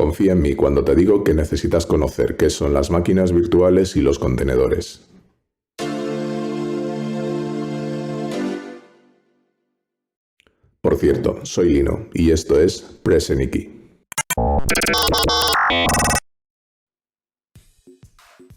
Confía en mí cuando te digo que necesitas conocer qué son las máquinas virtuales y los contenedores. Por cierto, soy Lino y esto es Press Any Key.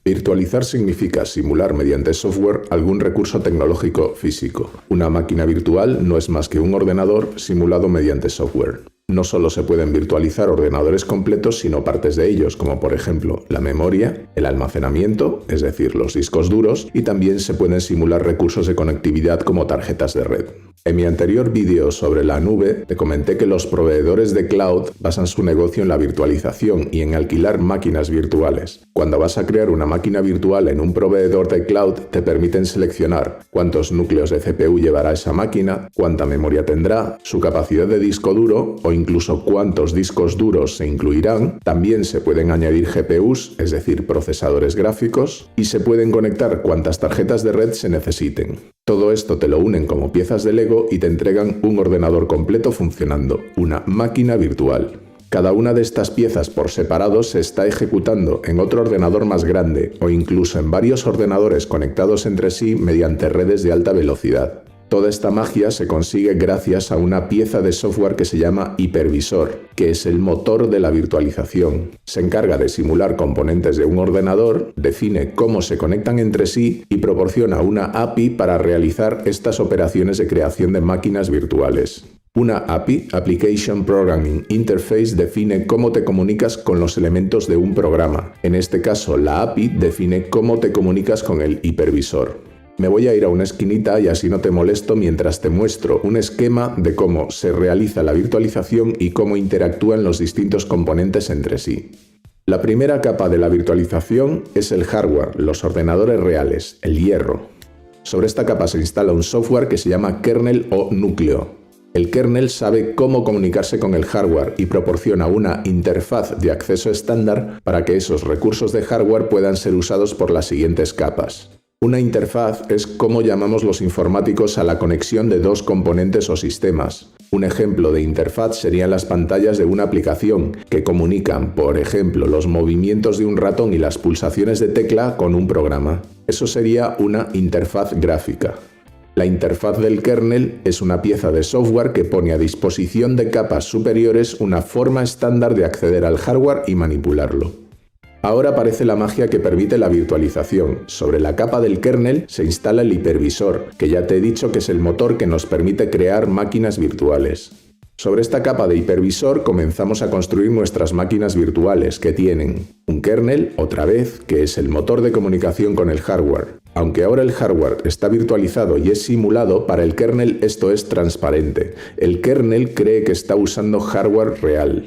Virtualizar significa simular mediante software algún recurso tecnológico físico. Una máquina virtual no es más que un ordenador simulado mediante software. No solo se pueden virtualizar ordenadores completos, sino partes de ellos, como por ejemplo la memoria, el almacenamiento, es decir, los discos duros, y también se pueden simular recursos de conectividad como tarjetas de red. En mi anterior vídeo sobre la nube, te comenté que los proveedores de cloud basan su negocio en la virtualización y en alquilar máquinas virtuales. Cuando vas a crear una máquina virtual en un proveedor de cloud, te permiten seleccionar cuántos núcleos de CPU llevará esa máquina, cuánta memoria tendrá, su capacidad de disco duro o incluso cuántos discos duros se incluirán. También se pueden añadir GPUs, es decir, procesadores gráficos, y se pueden conectar cuántas tarjetas de red se necesiten. Todo esto te lo unen como piezas de Lego y te entregan un ordenador completo funcionando, una máquina virtual. Cada una de estas piezas por separado se está ejecutando en otro ordenador más grande o incluso en varios ordenadores conectados entre sí mediante redes de alta velocidad. Toda esta magia se consigue gracias a una pieza de software que se llama hipervisor, que es el motor de la virtualización. Se encarga de simular componentes de un ordenador, define cómo se conectan entre sí y proporciona una API para realizar estas operaciones de creación de máquinas virtuales. Una API, Application Programming Interface, define cómo te comunicas con los elementos de un programa. En este caso, la API define cómo te comunicas con el hipervisor. Me voy a ir a una esquinita y así no te molesto mientras te muestro un esquema de cómo se realiza la virtualización y cómo interactúan los distintos componentes entre sí. La primera capa de la virtualización es el hardware, los ordenadores reales, el hierro. Sobre esta capa se instala un software que se llama kernel o núcleo. El kernel sabe cómo comunicarse con el hardware y proporciona una interfaz de acceso estándar para que esos recursos de hardware puedan ser usados por las siguientes capas. Una interfaz es como llamamos los informáticos a la conexión de dos componentes o sistemas. Un ejemplo de interfaz serían las pantallas de una aplicación, que comunican, por ejemplo, los movimientos de un ratón y las pulsaciones de tecla con un programa. Eso sería una interfaz gráfica. La interfaz del kernel es una pieza de software que pone a disposición de capas superiores una forma estándar de acceder al hardware y manipularlo. Ahora aparece la magia que permite la virtualización. Sobre la capa del kernel se instala el hipervisor, que ya te he dicho que es el motor que nos permite crear máquinas virtuales. Sobre esta capa de hipervisor comenzamos a construir nuestras máquinas virtuales, que tienen un kernel, otra vez, que es el motor de comunicación con el hardware. Aunque ahora el hardware está virtualizado y es simulado, para el kernel esto es transparente. El kernel cree que está usando hardware real.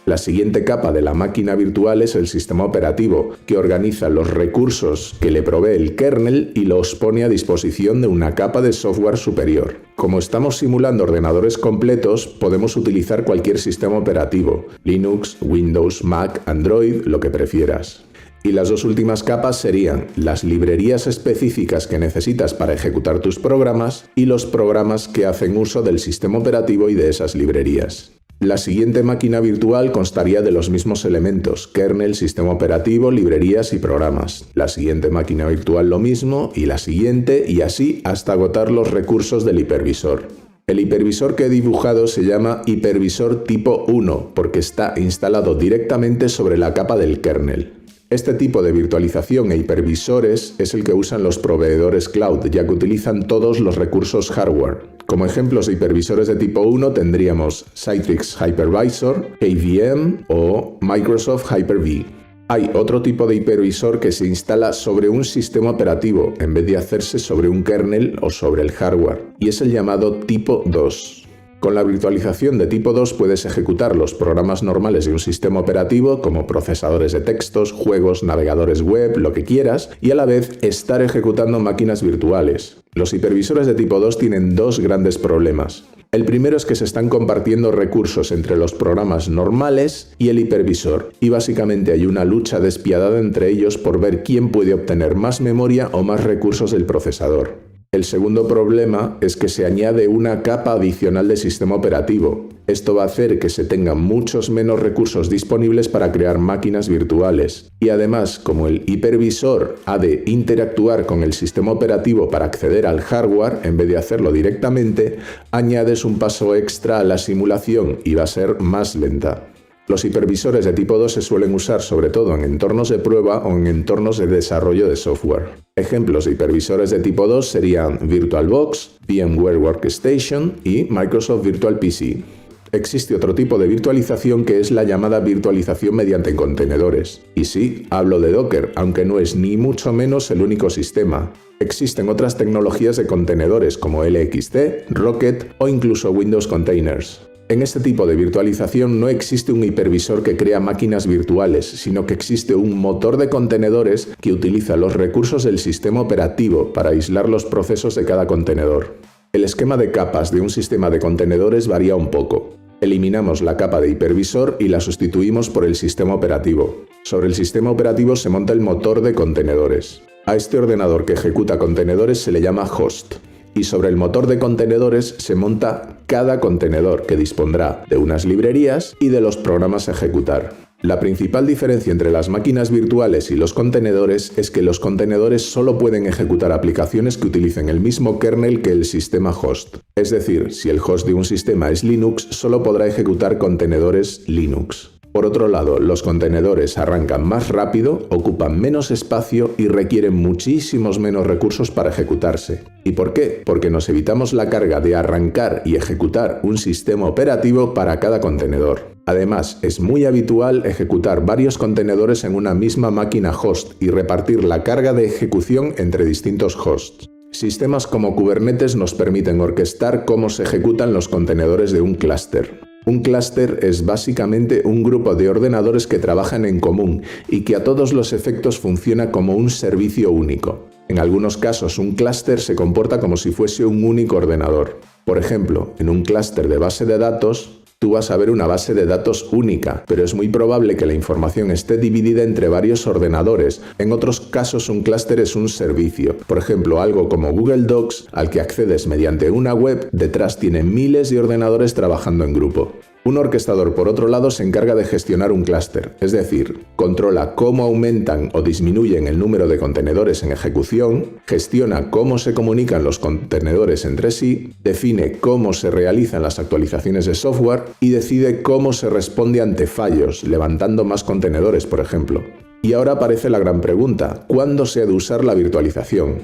La siguiente capa de la máquina virtual es el sistema operativo, que organiza los recursos que le provee el kernel y los pone a disposición de una capa de software superior. Como estamos simulando ordenadores completos, podemos utilizar cualquier sistema operativo: Linux, Windows, Mac, Android, lo que prefieras. Y las dos últimas capas serían las librerías específicas que necesitas para ejecutar tus programas y los programas que hacen uso del sistema operativo y de esas librerías. La siguiente máquina virtual constaría de los mismos elementos: kernel, sistema operativo, librerías y programas. La siguiente máquina virtual lo mismo, y la siguiente, y así hasta agotar los recursos del hipervisor. El hipervisor que he dibujado se llama hipervisor tipo 1 porque está instalado directamente sobre la capa del kernel. Este tipo de virtualización e hipervisores es el que usan los proveedores cloud, ya que utilizan todos los recursos hardware. Como ejemplos de hipervisores de tipo 1 tendríamos Citrix Hypervisor, KVM o Microsoft Hyper-V. Hay otro tipo de hipervisor que se instala sobre un sistema operativo en vez de hacerse sobre un kernel o sobre el hardware, y es el llamado tipo 2. Con la virtualización de tipo 2 puedes ejecutar los programas normales de un sistema operativo como procesadores de textos, juegos, navegadores web, lo que quieras, y a la vez estar ejecutando máquinas virtuales. Los hipervisores de tipo 2 tienen dos grandes problemas. El primero es que se están compartiendo recursos entre los programas normales y el hipervisor, y básicamente hay una lucha despiadada entre ellos por ver quién puede obtener más memoria o más recursos del procesador. El segundo problema es que se añade una capa adicional de sistema operativo, Esto va a hacer que se tengan muchos menos recursos disponibles para crear máquinas virtuales. Y además, como el hipervisor ha de interactuar con el sistema operativo para acceder al hardware en vez de hacerlo directamente, añades un paso extra a la simulación y va a ser más lenta. Los hipervisores de tipo 2 se suelen usar sobre todo en entornos de prueba o en entornos de desarrollo de software. Ejemplos de hipervisores de tipo 2 serían VirtualBox, VMware Workstation y Microsoft Virtual PC. Existe otro tipo de virtualización que es la llamada virtualización mediante contenedores. Y sí, hablo de Docker, aunque no es ni mucho menos el único sistema. Existen otras tecnologías de contenedores como LXC, Rocket o incluso Windows Containers. En este tipo de virtualización no existe un hipervisor que crea máquinas virtuales, sino que existe un motor de contenedores que utiliza los recursos del sistema operativo para aislar los procesos de cada contenedor. El esquema de capas de un sistema de contenedores varía un poco. Eliminamos la capa de hipervisor y la sustituimos por el sistema operativo. Sobre el sistema operativo se monta el motor de contenedores. A este ordenador que ejecuta contenedores se le llama host. Y sobre el motor de contenedores se monta cada contenedor, que dispondrá de unas librerías y de los programas a ejecutar. La principal diferencia entre las máquinas virtuales y los contenedores es que los contenedores solo pueden ejecutar aplicaciones que utilicen el mismo kernel que el sistema host. Es decir, si el host de un sistema es Linux, solo podrá ejecutar contenedores Linux. Por otro lado, los contenedores arrancan más rápido, ocupan menos espacio y requieren muchísimos menos recursos para ejecutarse. ¿Y por qué? Porque nos evitamos la carga de arrancar y ejecutar un sistema operativo para cada contenedor. Además, es muy habitual ejecutar varios contenedores en una misma máquina host y repartir la carga de ejecución entre distintos hosts. Sistemas como Kubernetes nos permiten orquestar cómo se ejecutan los contenedores de un clúster. Un clúster es básicamente un grupo de ordenadores que trabajan en común y que a todos los efectos funciona como un servicio único. En algunos casos, un clúster se comporta como si fuese un único ordenador. Por ejemplo, en un clúster de base de datos, tú vas a ver una base de datos única, pero es muy probable que la información esté dividida entre varios ordenadores. En otros casos, un clúster es un servicio. Por ejemplo, algo como Google Docs, al que accedes mediante una web, detrás tiene miles de ordenadores trabajando en grupo. Un orquestador, por otro lado, se encarga de gestionar un clúster, es decir, controla cómo aumentan o disminuyen el número de contenedores en ejecución, gestiona cómo se comunican los contenedores entre sí, define cómo se realizan las actualizaciones de software y decide cómo se responde ante fallos, levantando más contenedores, por ejemplo. Y ahora aparece la gran pregunta: ¿cuándo se ha de usar la virtualización?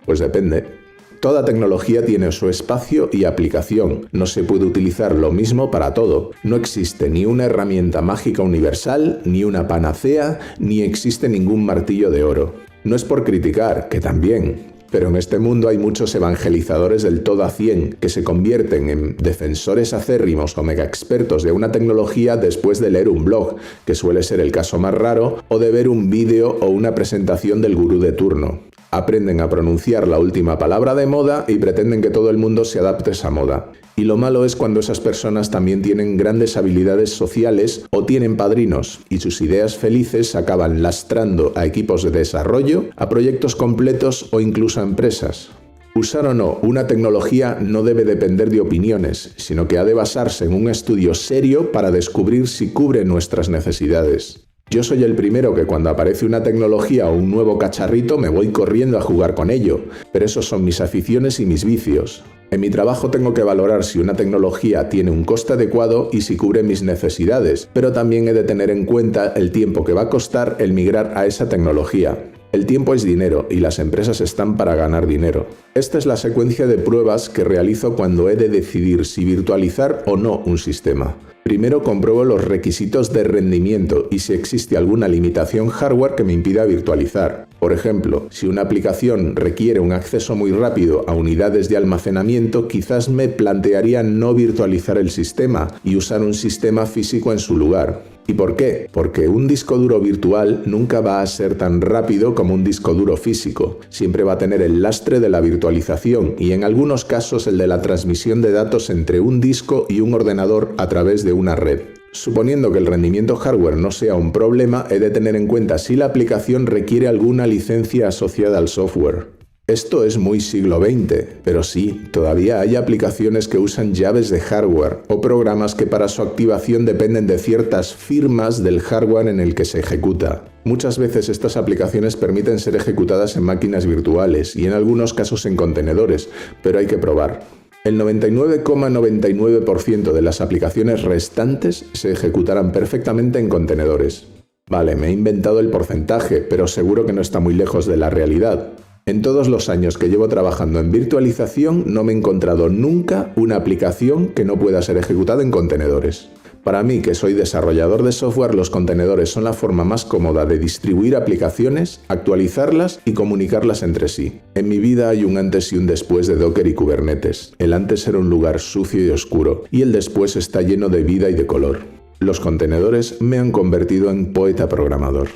Pues depende. Toda tecnología tiene su espacio y aplicación. No se puede utilizar lo mismo para todo. No existe ni una herramienta mágica universal, ni una panacea, ni existe ningún martillo de oro. No es por criticar, que también, pero en este mundo hay muchos evangelizadores del todo a 100 que se convierten en defensores acérrimos o mega expertos de una tecnología después de leer un blog, que suele ser el caso más raro, o de ver un vídeo o una presentación del gurú de turno. Aprenden a pronunciar la última palabra de moda y pretenden que todo el mundo se adapte a esa moda. Y lo malo es cuando esas personas también tienen grandes habilidades sociales o tienen padrinos, y sus ideas felices acaban lastrando a equipos de desarrollo, a proyectos completos o incluso a empresas. Usar o no una tecnología no debe depender de opiniones, sino que ha de basarse en un estudio serio para descubrir si cubre nuestras necesidades. Yo soy el primero que cuando aparece una tecnología o un nuevo cacharrito me voy corriendo a jugar con ello, pero esos son mis aficiones y mis vicios. En mi trabajo tengo que valorar si una tecnología tiene un coste adecuado y si cubre mis necesidades, pero también he de tener en cuenta el tiempo que va a costar el migrar a esa tecnología. El tiempo es dinero y las empresas están para ganar dinero. Esta es la secuencia de pruebas que realizo cuando he de decidir si virtualizar o no un sistema. Primero compruebo los requisitos de rendimiento y si existe alguna limitación hardware que me impida virtualizar. Por ejemplo, si una aplicación requiere un acceso muy rápido a unidades de almacenamiento, quizás me plantearía no virtualizar el sistema y usar un sistema físico en su lugar. ¿Y por qué? Porque un disco duro virtual nunca va a ser tan rápido como un disco duro físico. Siempre va a tener el lastre de la virtualización y en algunos casos el de la transmisión de datos entre un disco y un ordenador a través de una red. Suponiendo que el rendimiento hardware no sea un problema, he de tener en cuenta si la aplicación requiere alguna licencia asociada al software. Esto es muy siglo XX, pero sí, todavía hay aplicaciones que usan llaves de hardware o programas que para su activación dependen de ciertas firmas del hardware en el que se ejecuta. Muchas veces estas aplicaciones permiten ser ejecutadas en máquinas virtuales y en algunos casos en contenedores, pero hay que probar. El 99,99% de las aplicaciones restantes se ejecutarán perfectamente en contenedores. Vale, me he inventado el porcentaje, pero seguro que no está muy lejos de la realidad. En todos los años que llevo trabajando en virtualización no me he encontrado nunca una aplicación que no pueda ser ejecutada en contenedores. Para mí, que soy desarrollador de software, los contenedores son la forma más cómoda de distribuir aplicaciones, actualizarlas y comunicarlas entre sí. En mi vida hay un antes y un después de Docker y Kubernetes. El antes era un lugar sucio y oscuro, y el después está lleno de vida y de color. Los contenedores me han convertido en poeta programador.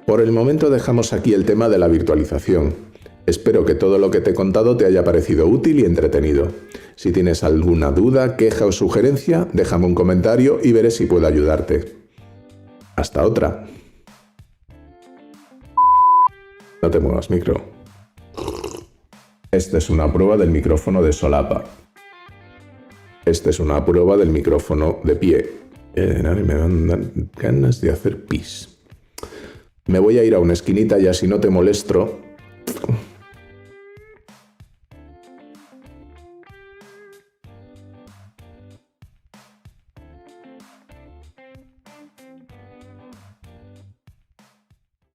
Por el momento dejamos aquí el tema de la virtualización. Espero que todo lo que te he contado te haya parecido útil y entretenido. Si tienes alguna duda, queja o sugerencia, déjame un comentario y veré si puedo ayudarte. Hasta otra. No te muevas, micro. Esta es una prueba del micrófono de solapa. Esta es una prueba del micrófono de pie. Me dan ganas de hacer pis. Me voy a ir a una esquinita y así no te molesto